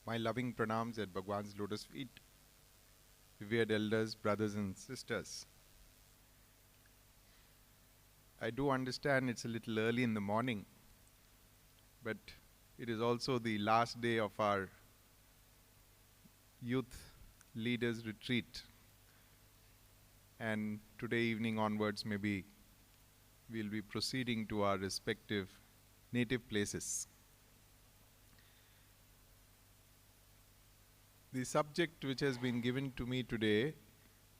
My loving pranams at Bhagwan's lotus feet, revered elders, brothers and sisters. I do understand it's a little early in the morning, but it is also the last day of our youth leaders retreat. And today evening onwards, maybe we'll be proceeding to our respective native places. The subject which has been given to me today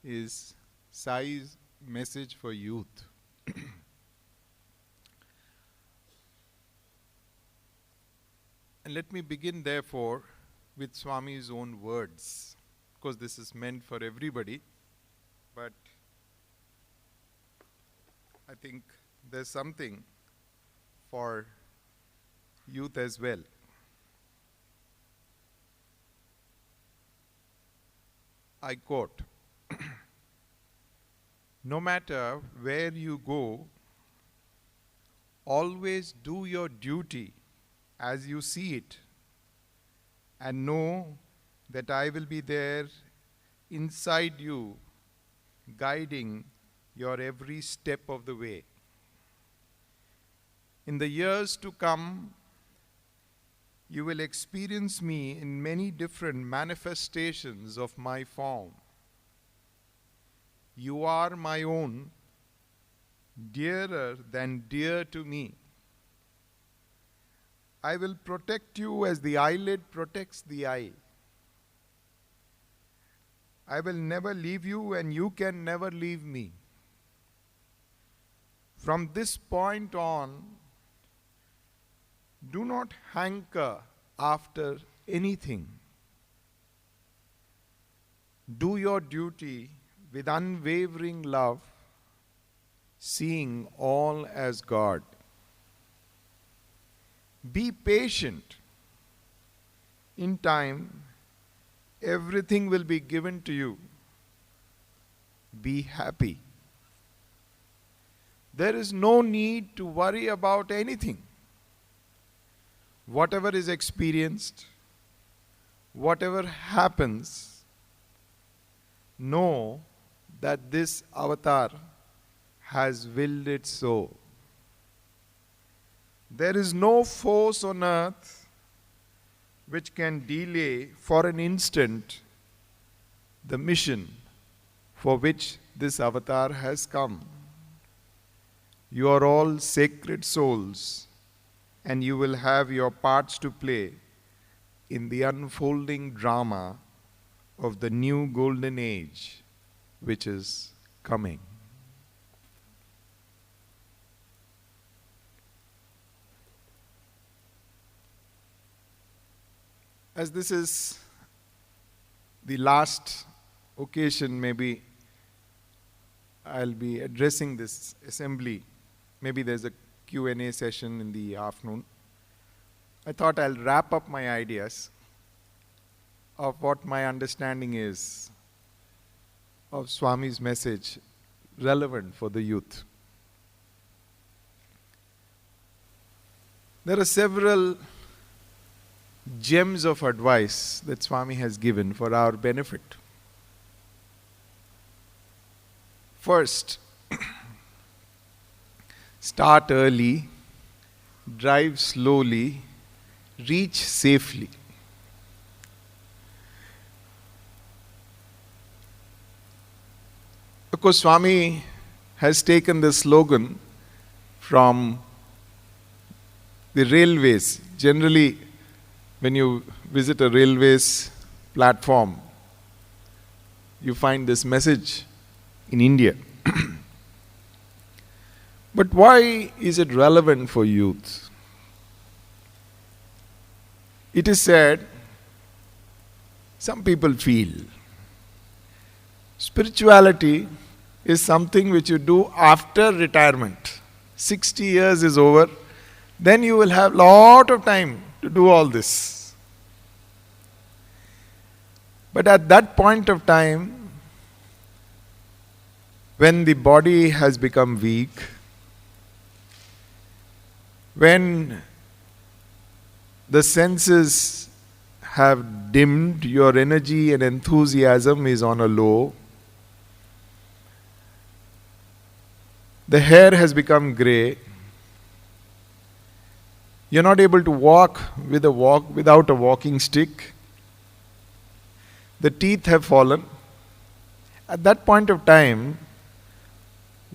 is Sai's message for youth. And let me begin therefore with Swami's own words. Of course, this is meant for everybody, but I think there's something for youth as well. I quote, "No matter where you go, always do your duty as you see it, and know that I will be there inside you, guiding your every step of the way. In the years to come, you will experience me in many different manifestations of my form. You are my own, dearer than dear to me. I will protect you as the eyelid protects the eye. I will never leave you and you can never leave me. From this point on, do not hanker after anything. Do your duty with unwavering love, seeing all as God. Be patient. In time, everything will be given to you. Be happy. There is no need to worry about anything. Whatever is experienced, whatever happens, know that this avatar has willed it so. There is no force on earth which can delay for an instant the mission for which this avatar has come. You are all sacred souls, and you will have your parts to play in the unfolding drama of the new golden age which is coming." As this is the last occasion, maybe I'll be addressing this assembly. Maybe there's a Q&A session in the afternoon. I thought I'll wrap up my ideas of what my understanding is of Swami's message relevant for the youth. There are several gems of advice that Swami has given for our benefit. First, start early, drive slowly, reach safely. Of course, Swami has taken the slogan from the railways. Generally, when you visit a railways platform, you find this message in India. But why is it relevant for youth? It is said, some people feel, spirituality is something which you do after retirement. 60 years is over, then you will have lot of time to do all this. But at that point of time, when the body has become weak, when the senses have dimmed, your energy and enthusiasm is on a low. The hair has become grey. You're not able to walk without a walking stick. The teeth have fallen. At that point of time,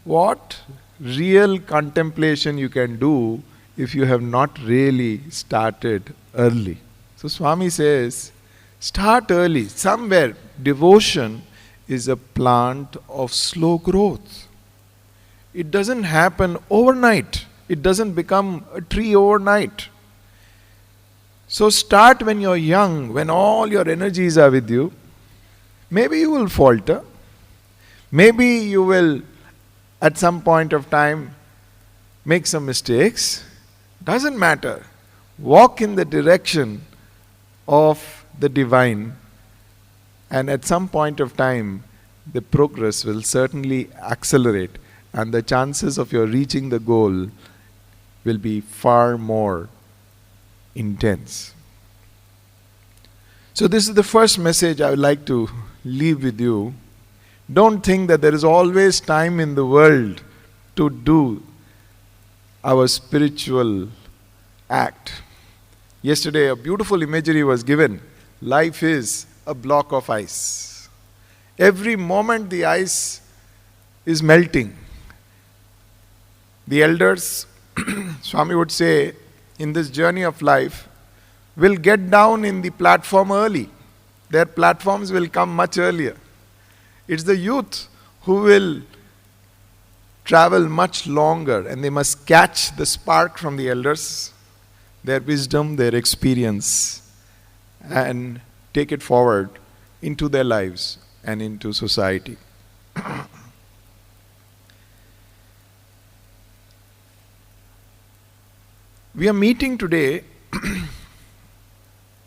what real contemplation you can do if you have not really started early? So Swami says, start early. Somewhere, devotion is a plant of slow growth. It doesn't happen overnight. It doesn't become a tree overnight. So start when you're young, when all your energies are with you. Maybe you will falter. Maybe you will, at some point of time, make some mistakes. Doesn't matter. Walk in the direction of the divine, and at some point of time, the progress will certainly accelerate, and the chances of your reaching the goal will be far more intense. So this is the first message I would like to leave with you. Don't think that there is always time in the world to do our spiritual act. Yesterday a beautiful imagery was given. Life is a block of ice. Every moment the ice is melting. The elders, Swami would say, in this journey of life, will get down in the platform early. Their platforms will come much earlier. It's the youth who will travel much longer, and they must catch the spark from the elders, their wisdom, their experience, and take it forward into their lives and into society. We are meeting today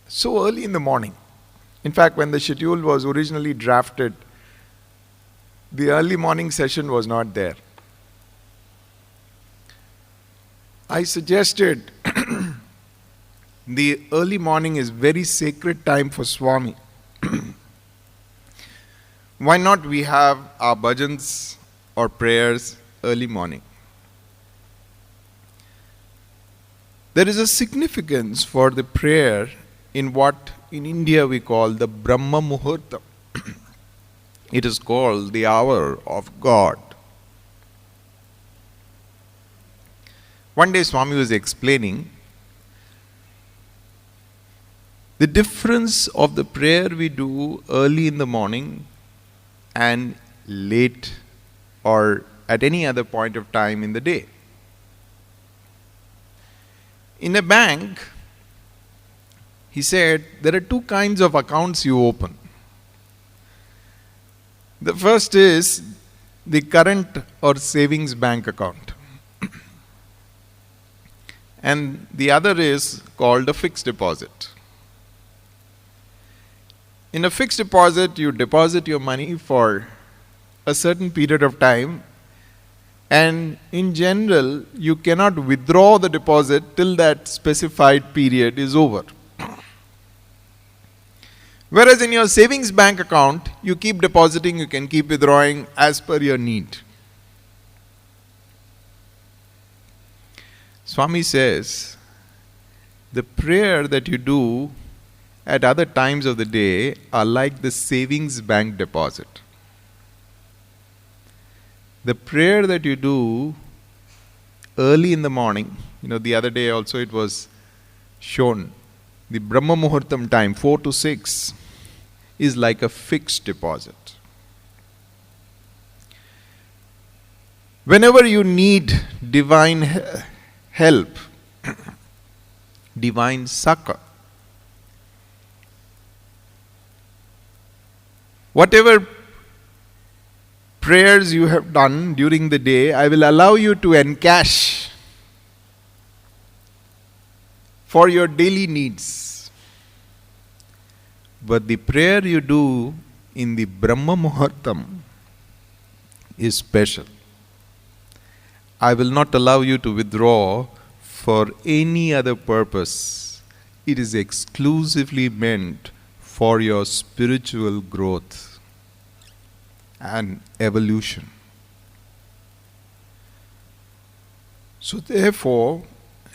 so early in the morning. In fact, when the schedule was originally drafted, the early morning session was not there. I suggested the early morning is very sacred time for Swami. Why not we have our bhajans or prayers early morning? There is a significance for the prayer in what in India we call the Brahma Muhurta. It is called the hour of God. One day Swami was explaining the difference of the prayer we do early in the morning and late or at any other point of time in the day. In a bank, he said, there are two kinds of accounts you open. The first is the current or savings bank account. And the other is called a fixed deposit. In a fixed deposit, you deposit your money for a certain period of time, and in general, you cannot withdraw the deposit till that specified period is over. Whereas in your savings bank account, you keep depositing, you can keep withdrawing as per your need. Swami says, the prayer that you do at other times of the day are like the savings bank deposit. The prayer that you do early in the morning, the other day also it was shown, the Brahma Muhurtam time, 4 to 6, is like a fixed deposit. Whenever you need divine help, divine succor, whatever prayers you have done during the day, I will allow you to encash for your daily needs. But the prayer you do in the Brahma Muhurtam is special. I will not allow you to withdraw for any other purpose it is exclusively meant for your spiritual growth and evolution. So therefore,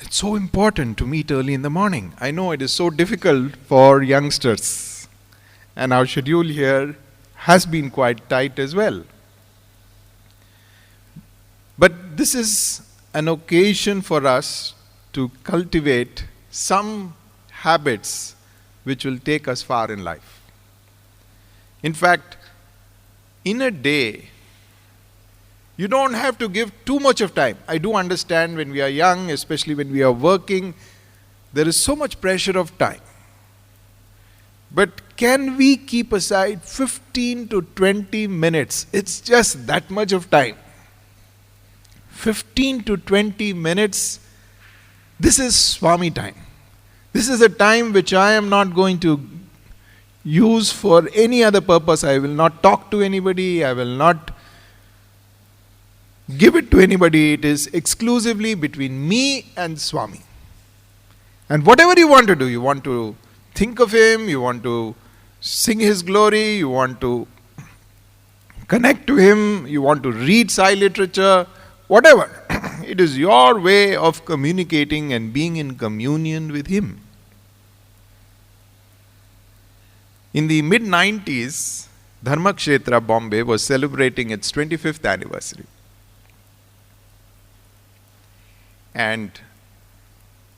it's so important to meet early in the morning. I know it is so difficult for youngsters, and our schedule here has been quite tight as well. But this is an occasion for us to cultivate some habits which will take us far in life. In fact, in a day, you don't have to give too much of time. I do understand when we are young, especially when we are working, there is so much pressure of time. But can we keep aside 15 to 20 minutes? It's just that much of time. 15 to 20 minutes, this is Swami time. This is a time which I am not going to use for any other purpose. I will not talk to anybody. I will not give it to anybody. It is exclusively between me and Swami. And whatever you want to do, you want to think of Him, you want to sing His glory, you want to connect to Him, you want to read Sai literature, whatever. It is your way of communicating and being in communion with Him. In the mid-90s, Dharmakshetra, Bombay was celebrating its 25th anniversary. And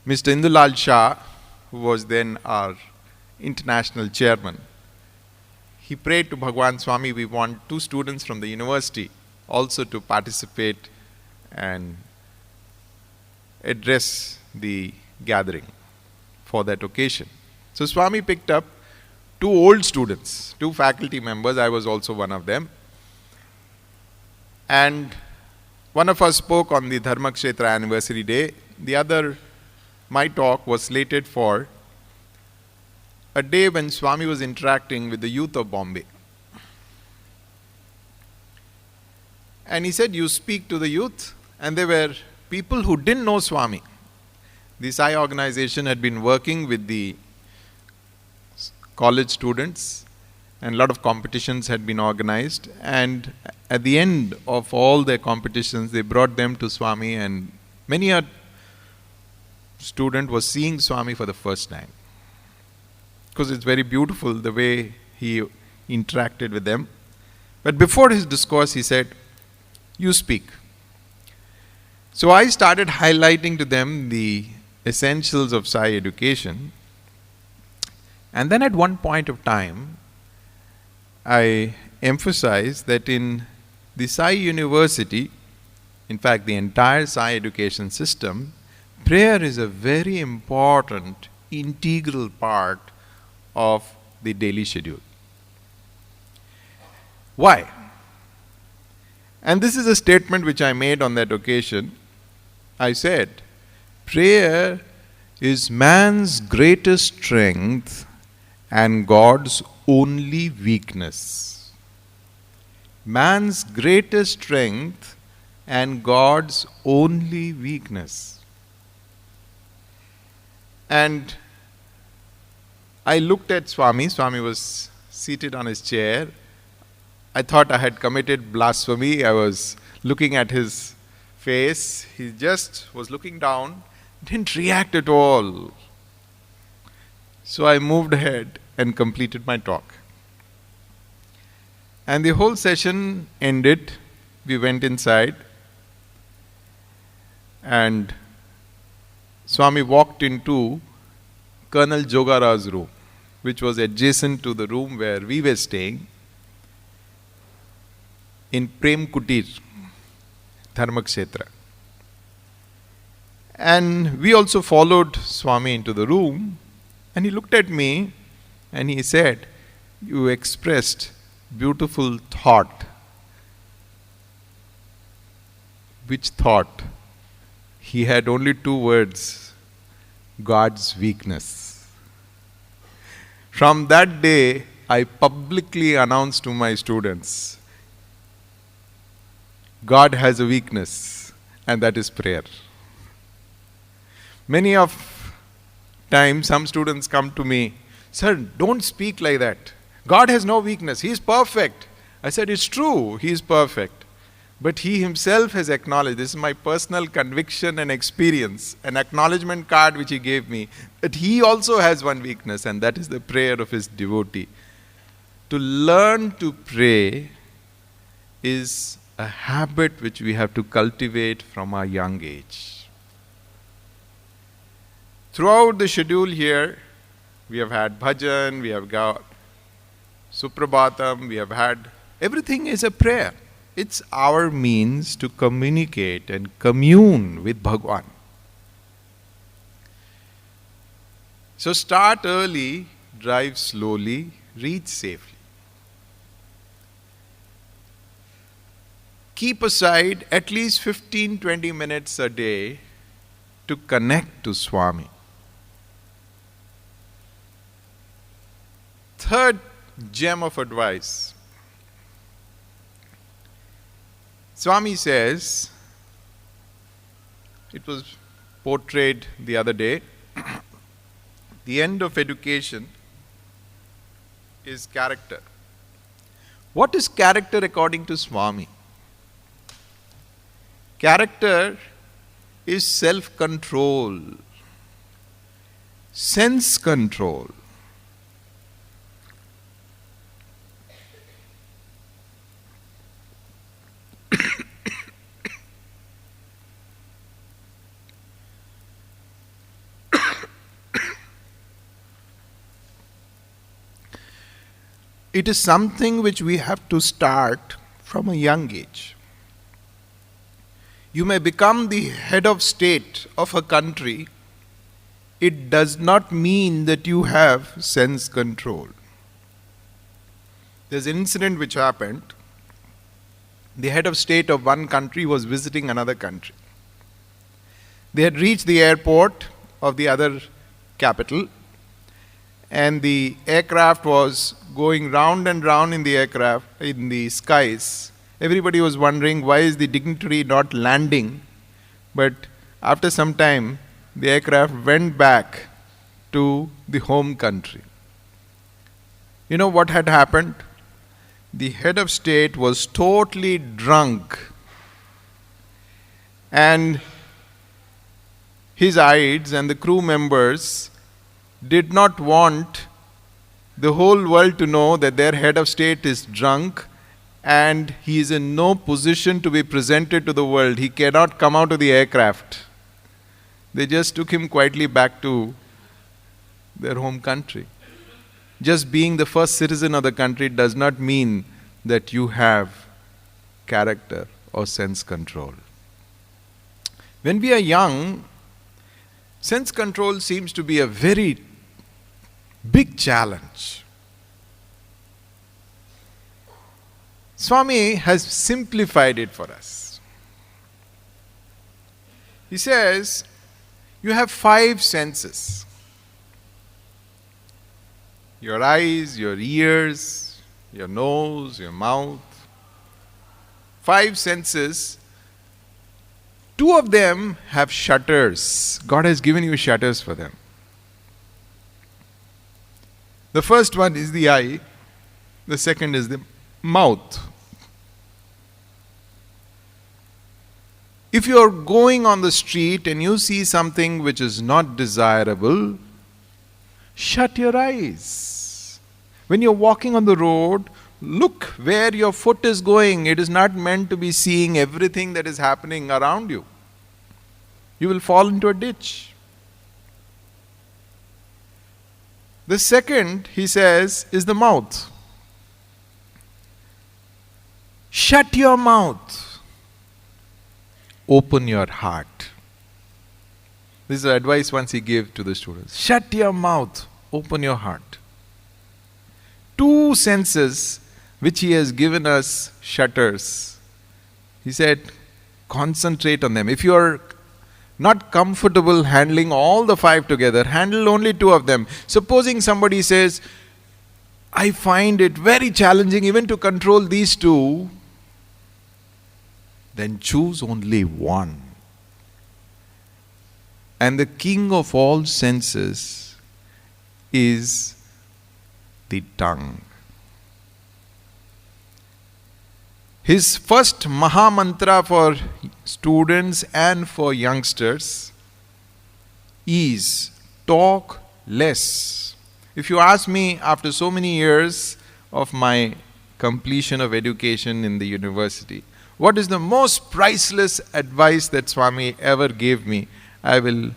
Mr. Indulal Shah, who was then our international chairman, he prayed to Bhagwan Swami, we want 2 students from the university also to participate and address the gathering for that occasion. So Swami picked up 2 old students, 2 faculty members, I was also one of them. And one of us spoke on the Dharmakshetra anniversary day. The other, my talk, was slated for a day when Swami was interacting with the youth of Bombay. And he said, you speak to the youth. And there were people who didn't know Swami. The Sai organization had been working with the college students, and a lot of competitions had been organized. And at the end of all their competitions, they brought them to Swami, and many a student was seeing Swami for the first time. Because it's very beautiful the way he interacted with them. But before his discourse, he said, you speak. So I started highlighting to them the essentials of Sai education. And then at one point of time, I emphasized that in the Sai University, in fact the entire Sai education system, prayer is a very important, integral part of the daily schedule. Why? And this is a statement which I made on that occasion. I said, prayer is man's greatest strength and God's only weakness. Man's greatest strength and God's only weakness. And I looked at Swami. Swami was seated on his chair. I thought I had committed blasphemy. I was looking at his face. He just was looking down, didn't react at all. So I moved ahead and completed my talk. And the whole session ended. We went inside. And Swami walked into Colonel Jogara's room, which was adjacent to the room where we were staying, in Prem Kutir, Dharmakshetra. And we also followed Swami into the room, and he looked at me and he said, you expressed beautiful thought. Which thought? He had only 2 words, God's weakness. From that day, I publicly announced to my students, God has a weakness, and that is prayer. Many of time some students come to me, "Sir, don't speak like that. God has no weakness. He is perfect." I said, "It's true, He is perfect. But He Himself has acknowledged," this is my personal conviction and experience, an acknowledgement card which He gave me, that He also has one weakness, and that is the prayer of His devotee. To learn to pray is a habit which we have to cultivate from our young age. Throughout the schedule here, we have had bhajan, we have got suprabhatam, we have had, everything is a prayer. It's our means to communicate and commune with Bhagwan. So start early, drive slowly, reach safely. Keep aside at least 15-20 minutes a day to connect to Swami. Third gem of advice. Swami says, it was portrayed the other day, the end of education is character. What is character according to Swami? Character is self-control, sense control. It is something which we have to start from a young age. You may become the head of state of a country. It does not mean that you have sense control. There's an incident which happened. The head of state of one country was visiting another country. They had reached the airport of the other capital, and the aircraft was going round and round in the skies. Everybody was wondering, why is the dignitary not landing? But after some time, the aircraft went back to the home country. You know what had happened? The head of state was totally drunk, and his aides and the crew members did not want the whole world to know that their head of state is drunk and he is in no position to be presented to the world. He cannot come out of the aircraft. They just took him quietly back to their home country. Just being the first citizen of the country does not mean that you have character or sense control. When we are young, sense control seems to be a very big challenge. Swami has simplified it for us. He says, you have 5 senses. Your eyes, your ears, your nose, your mouth. 5 senses. 2 of them have shutters. God has given you shutters for them. The first one is the eye. The second is the mouth. If you are going on the street and you see something which is not desirable, shut your eyes. When you're walking on the road, look where your foot is going. It is not meant to be seeing everything that is happening around you. You will fall into a ditch. The second, he says, is the mouth. Shut your mouth. Open your heart. This is the advice once he gave to the students. Shut your mouth. Open your heart. 2 senses which he has given us shutters. He said, concentrate on them. If you are not comfortable handling all the 5 together, handle only 2 of them. Supposing somebody says, I find it very challenging even to control these 2, then choose only one. and the king of all senses is the tongue. His first Maha Mantra for students and for youngsters is talk less. If you ask me, after so many years of my completion of education in the university, what is the most priceless advice that Swami ever gave me, I will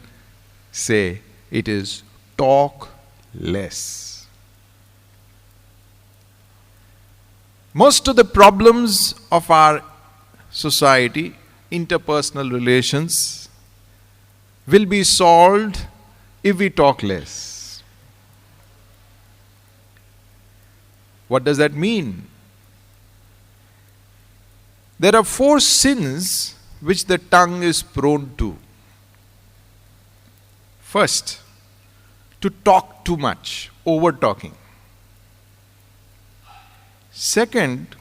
say it is talk less. Most of the problems of our society, interpersonal relations, will be solved if we talk less. What does that mean? There are 4 sins which the tongue is prone to. First, to talk too much, over talking. Second,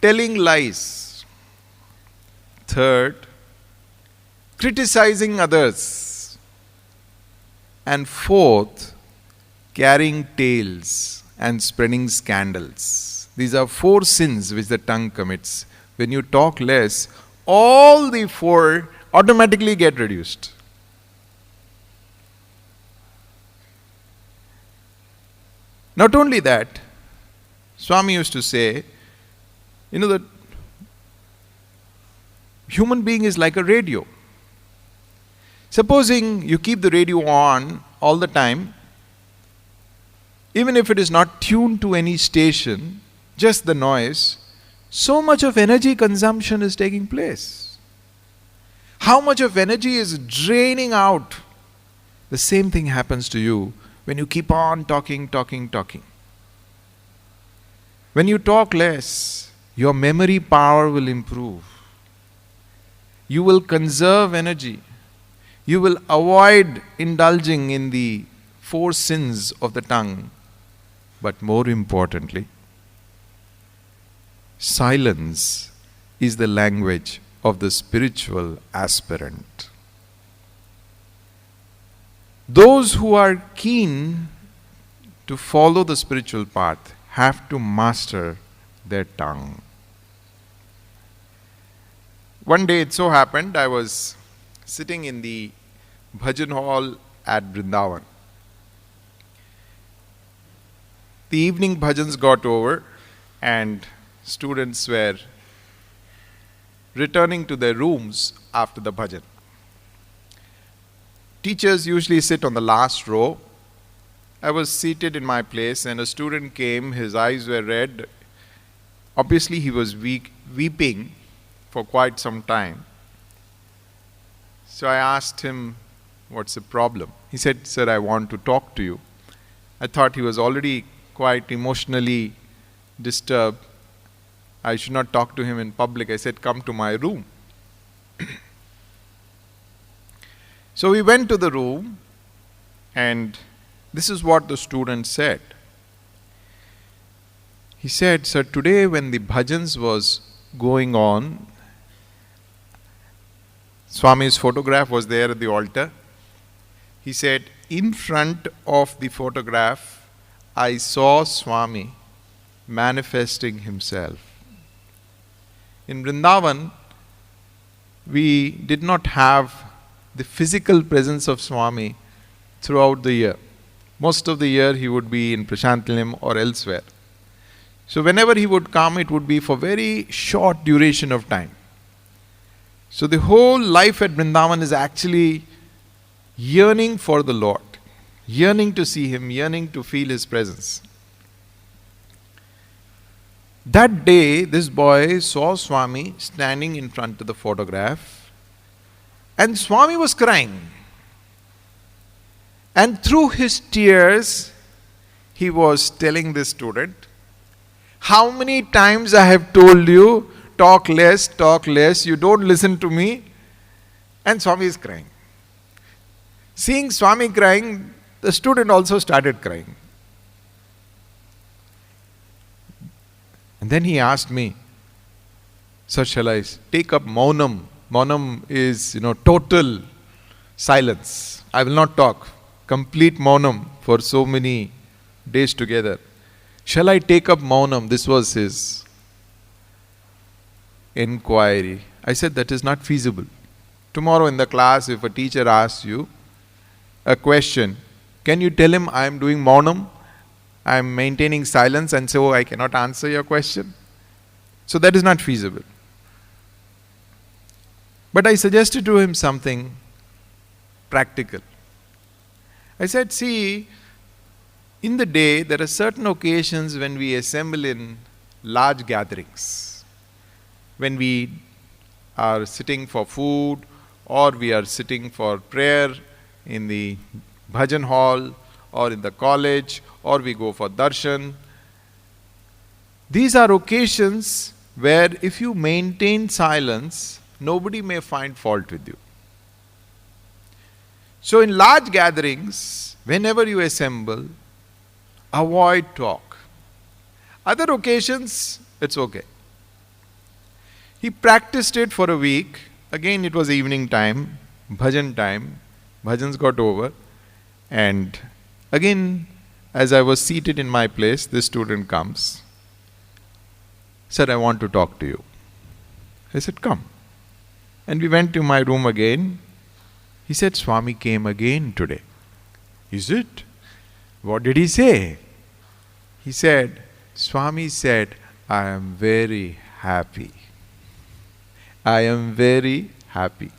telling lies. Third, criticizing others. And fourth, carrying tales and spreading scandals. These are 4 sins which the tongue commits. When you talk less, all the 4 automatically get reduced. Not only that, Swami used to say, that human being is like a radio. Supposing you keep the radio on all the time, even if it is not tuned to any station, just the noise, so much of energy consumption is taking place. How much of energy is draining out? The same thing happens to you when you keep on talking. When you talk less, your memory power will improve. You will conserve energy. You will avoid indulging in the 4 sins of the tongue. But more importantly, silence is the language of the spiritual aspirant. Those who are keen to follow the spiritual path have to master their tongue. One day it so happened, I was sitting in the bhajan hall at Vrindavan. The evening bhajans got over and students were returning to their rooms after the bhajan. Teachers usually sit on the last row. I was seated in my place and a student came, his eyes were red. Obviously he was weeping for quite some time. So I asked him, what's the problem? He said, sir, I want to talk to you. I thought he was already quite emotionally disturbed. I should not talk to him in public. I said, come to my room. So we went to the room and this is what the student said. He said, sir, today when the bhajans was going on, Swami's photograph was there at the altar. He said, in front of the photograph, I saw Swami manifesting himself. In Vrindavan, we did not have the physical presence of Swami throughout the year. Most of the year he would be in Prashantilim or elsewhere. So whenever he would come, it would be for very short duration of time. So the whole life at Vrindavan is actually yearning for the Lord, yearning to see Him, yearning to feel His presence. That day, this boy saw Swami standing in front of the photograph and Swami was crying. And through his tears, he was telling this student, how many times I have told you, talk less, you don't listen to me. And Swami is crying. Seeing Swami crying, the student also started crying. And then he asked me, sir, shall I take up Maunam? Maunam is, total Silence. I will not talk. Complete maunam for so many days together. Shall I take up maunam? This was his inquiry. I said that is not feasible. Tomorrow in the class, if a teacher asks you a question, can you tell him I am doing maunam? I am maintaining silence and so I cannot answer your question? So that is not feasible. But I suggested to him something practical. I said, see, in the day there are certain occasions when we assemble in large gatherings. When we are sitting for food or we are sitting for prayer in the bhajan hall or in the college or we go for darshan. These are occasions where if you maintain silence, nobody may find fault with you. So in large gatherings, whenever you assemble, avoid talk. Other occasions, it's okay. He practiced it for a week. Again, it was evening time, bhajan time. Bhajans got over. And again, as I was seated in my place, this student comes. Said, I want to talk to you. I said, come. And we went to my room again. He said, Swami came again today. Is it? What did he say? He said, Swami said, I am very happy. I am very happy.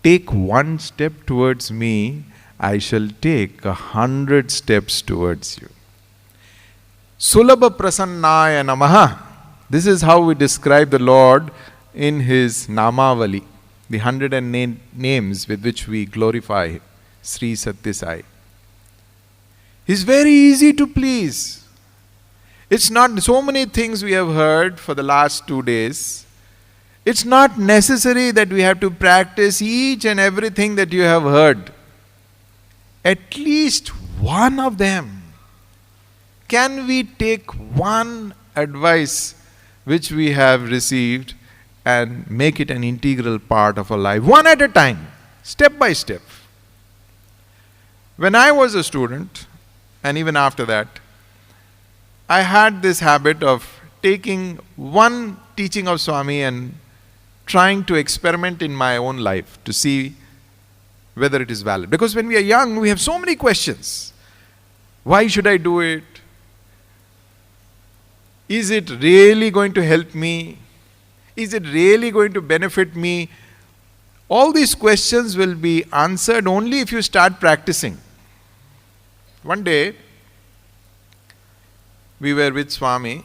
Take one step towards me, I shall take 100 steps towards you. Sulabha prasannaya namaha. This is how we describe the Lord in his Namavali, the 108 names with which we glorify him, Sri Satya Sai. He's very easy to please. It's not so many things we have heard for the last 2 days. It's not necessary that we have to practice each and everything that you have heard. At least one of them. Can we take one advice which we have received and make it an integral part of our life, one at a time, step by step? When I was a student, and even after that, I had this habit of taking one teaching of Swami and trying to experiment in my own life to see whether it is valid. Because when we are young, we have so many questions. Why should I do it? Is it really going to help me? Is it really going to benefit me? All these questions will be answered only if you start practicing. One day, we were with Swami,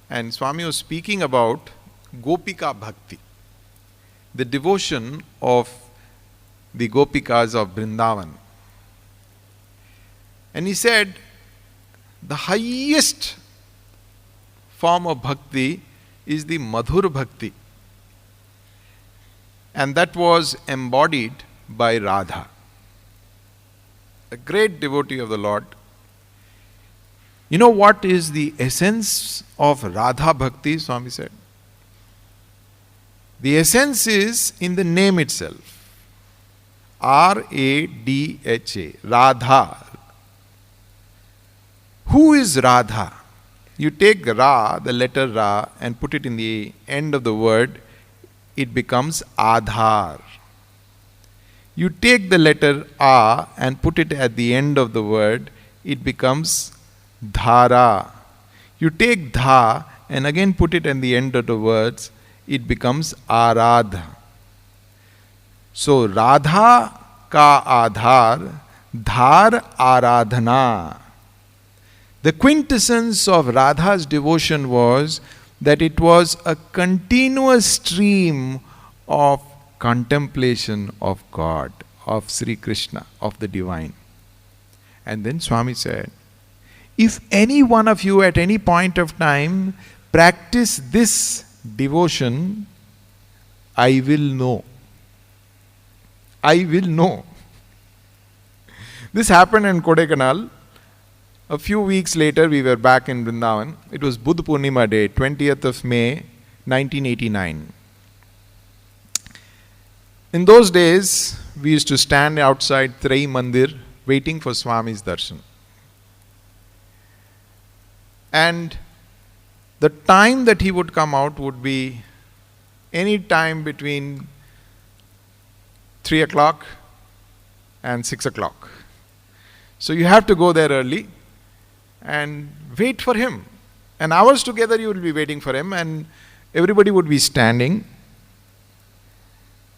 and Swami was speaking about Gopika Bhakti, the devotion of the Gopikas of Vrindavan. And he said, the highest form of bhakti is the Madhur Bhakti. And that was embodied by Radha, a great devotee of the Lord. You know what is the essence of Radha Bhakti, Swami said? The essence is in the name itself. R-A-D-H-A, Radha. Who is Radha? You take Ra, the letter Ra, and put it in the end of the word, it becomes Adhar. You take the letter A and put it at the end of the word, it becomes Dhara. You take Dha and again put it at the end of the words, it becomes Aradha. So Radha ka Adhar, Dhar Aradhana. The quintessence of Radha's devotion was that it was a continuous stream of contemplation of God, of Sri Krishna, of the divine. And then Swami said, if any one of you at any point of time practice this devotion, I will know. I will know. This happened in Kodaikanal. A few weeks later, we were back in Vrindavan. It was Buddha Purnima Day, 20th of May, 1989. In those days, we used to stand outside Trei Mandir waiting for Swami's darshan. And the time that he would come out would be any time between 3 o'clock and 6 o'clock. So you have to go there early and wait for him. And hours together you will be waiting for him, and everybody would be standing.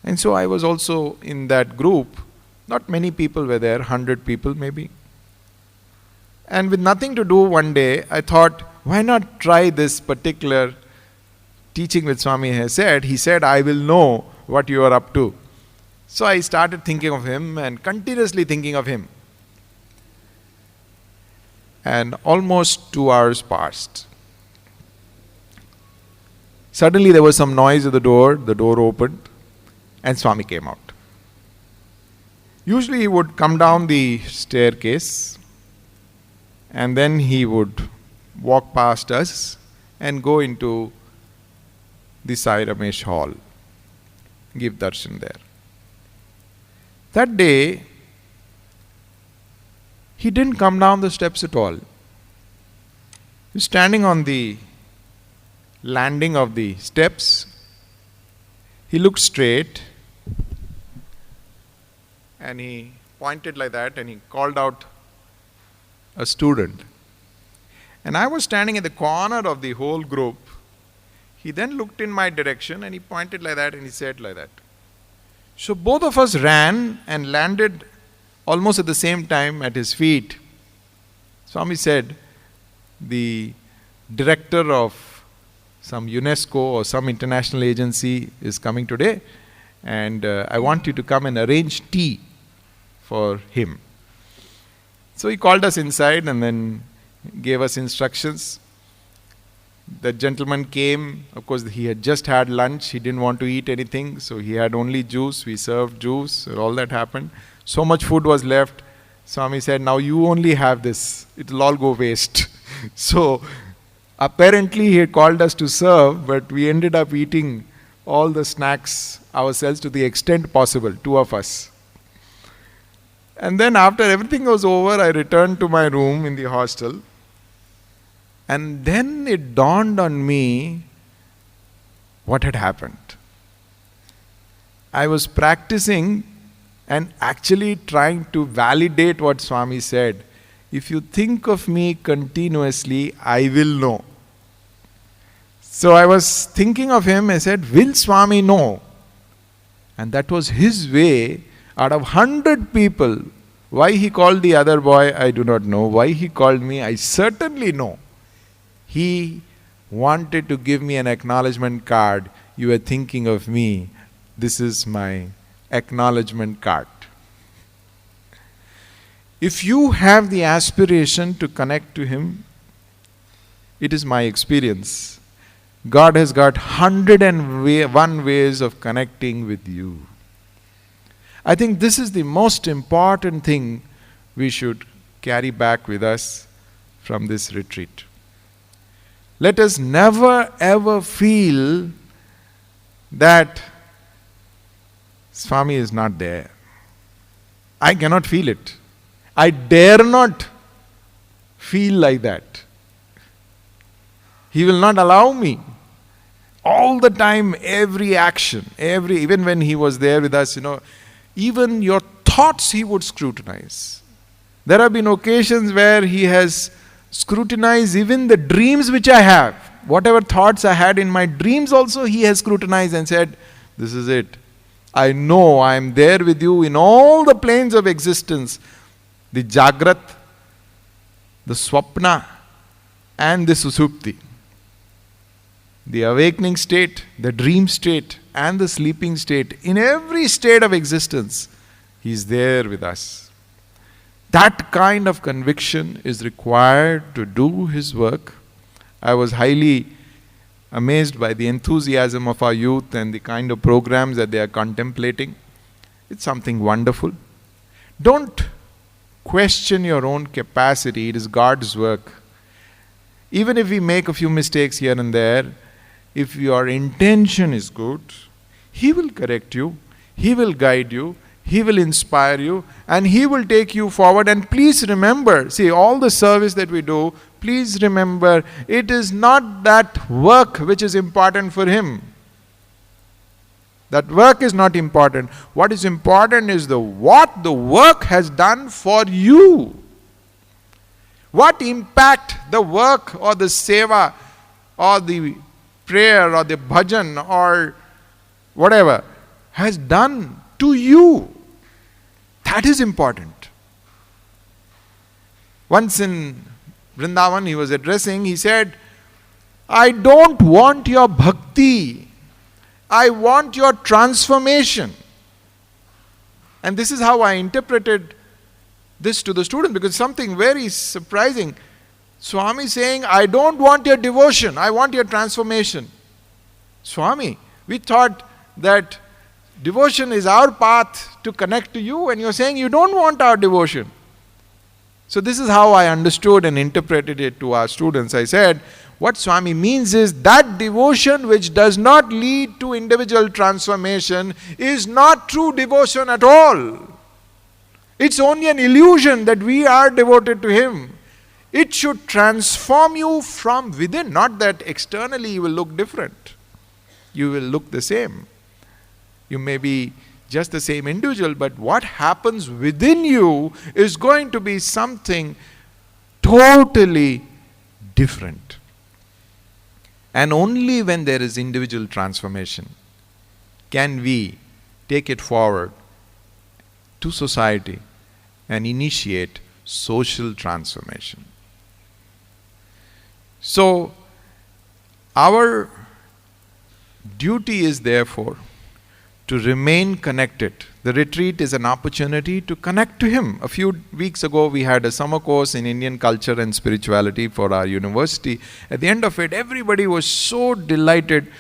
And so I was also in that group. Not many people were there, 100 people maybe. And with nothing to do one day, I thought, why not try this particular teaching which Swami has said? He said, I will know what you are up to. So I started thinking of him and continuously thinking of him. And almost 2 hours passed. Suddenly there was some noise at the door opened, and Swami came out. Usually he would come down the staircase, and then he would walk past us and go into the Sai Ramesh hall, give darshan there. That day, he didn't come down the steps at all. He was standing on the landing of the steps. He looked straight and he pointed like that and he called out a student. And I was standing in the corner of the whole group. He then looked in my direction and he pointed like that and he said like that. So both of us ran and landed almost at the same time at his feet. Swami said, the director of some UNESCO or some international agency is coming today, and I want you to come and arrange tea for him. So he called us inside and then gave us instructions. The gentleman came. Of course, he had just had lunch. He didn't want to eat anything, so he had only juice. We served juice, and all that happened. So much food was left. Swami said, now you only have this. It will all go waste. So apparently he had called us to serve, but we ended up eating all the snacks ourselves to the extent possible, 2 of us. And then after everything was over, I returned to my room in the hostel. And then it dawned on me what had happened. I was practicing and actually trying to validate what Swami said. If you think of me continuously, I will know. So I was thinking of him. I said, will Swami know? And that was his way. Out of 100 people, why he called the other boy, I do not know. Why he called me, I certainly know. He wanted to give me an acknowledgement card. You were thinking of me. This is my acknowledgement card. If you have the aspiration to connect to him, it is my experience. God has got 101 ways of connecting with you. I think this is the most important thing we should carry back with us from this retreat. Let us never ever feel that Swami is not there. I cannot feel it. I dare not feel like that. He will not allow me. All the time, every action, even when he was there with us, even your thoughts he would scrutinize. There have been occasions where he has scrutinized even the dreams which I have. Whatever thoughts I had in my dreams also he has scrutinized and said, this is it. I know I am there with you in all the planes of existence. The Jagrat, the Swapna and the Susupti. The awakening state, the dream state and the sleeping state. In every state of existence, he is there with us. That kind of conviction is required to do his work. I was highly amazed by the enthusiasm of our youth and the kind of programs that they are contemplating. It's something wonderful. Don't question your own capacity. It is God's work. Even if we make a few mistakes here and there, if your intention is good, He will correct you. He will guide you, He will inspire you, and He will take you forward. And please remember, see, all the service that we do, please remember, it is not that work which is important for Him. That work is not important. What is important is what the work has done for you. What impact the work or the seva or the prayer or the bhajan or whatever has done to you. That is important. Once in Vrindavan he was addressing, he said, I don't want your bhakti. I want your transformation. And this is how I interpreted this to the student, because something very surprising. Swami saying, I don't want your devotion, I want your transformation. Swami, we thought that devotion is our path to connect to you, and you're saying you don't want our devotion. So this is how I understood and interpreted it to our students. I said, what Swami means is that devotion which does not lead to individual transformation is not true devotion at all. It's only an illusion that we are devoted to Him. It should transform you from within, not that externally you will look different. You will look the same. You may be just the same individual, but what happens within you is going to be something totally different. And only when there is individual transformation can we take it forward to society and initiate social transformation. So, our duty is therefore to remain connected. The retreat is an opportunity to connect to Him. A few weeks ago we had a summer course in Indian culture and spirituality for our university. At the end of it, everybody was so delighted.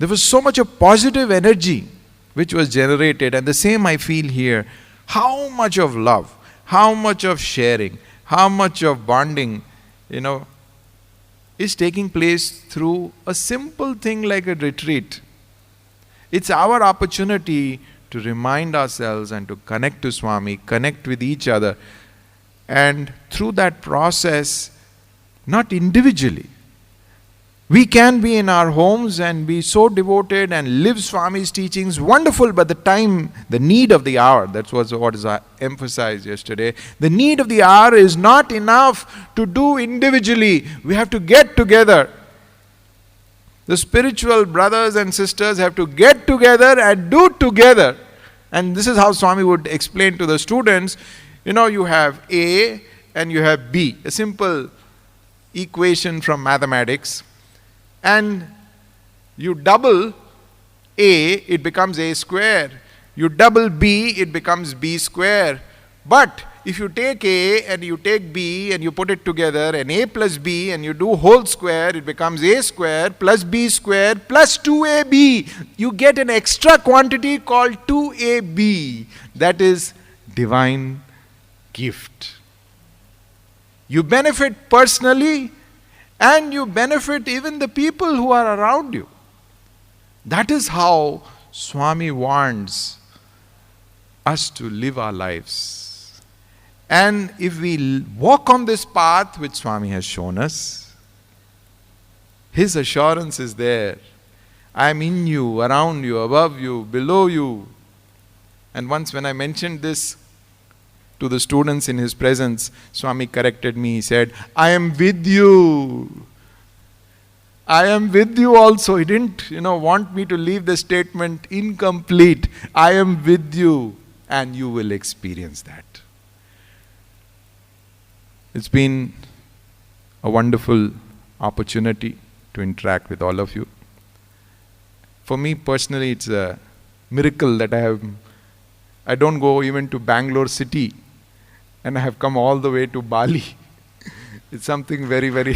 There was so much of positive energy which was generated, and the same I feel here. How much of love, how much of sharing, how much of bonding, is taking place through a simple thing like a retreat. It's our opportunity to remind ourselves and to connect to Swami, connect with each other, and through that process, not individually. We can be in our homes and be so devoted and live Swami's teachings, wonderful, but the need of the hour, that was what is emphasized yesterday, the need of the hour is not enough to do individually. We have to get together. The spiritual brothers and sisters have to get together and do together. And this is how Swami would explain to the students, you have A and you have B, a simple equation from mathematics. And you double A, it becomes A square. You double B, it becomes B square. But if you take A and you take B and you put it together, and A plus B, and you do whole square, it becomes A square plus B square plus 2AB. You get an extra quantity called 2AB. That is divine gift. You benefit personally, and you benefit even the people who are around you. That is how Swami wants us to live our lives. And if we walk on this path which Swami has shown us, His assurance is there. I am in you, around you, above you, below you. And once when I mentioned this to the students in his presence, Swami corrected me. He said, I am with you. I am with you also. He didn't, want me to leave the statement incomplete. I am with you, and you will experience that. It's been a wonderful opportunity to interact with all of you. For me personally, it's a miracle that I don't go even to Bangalore city, and I have come all the way to Bali. It's something very, very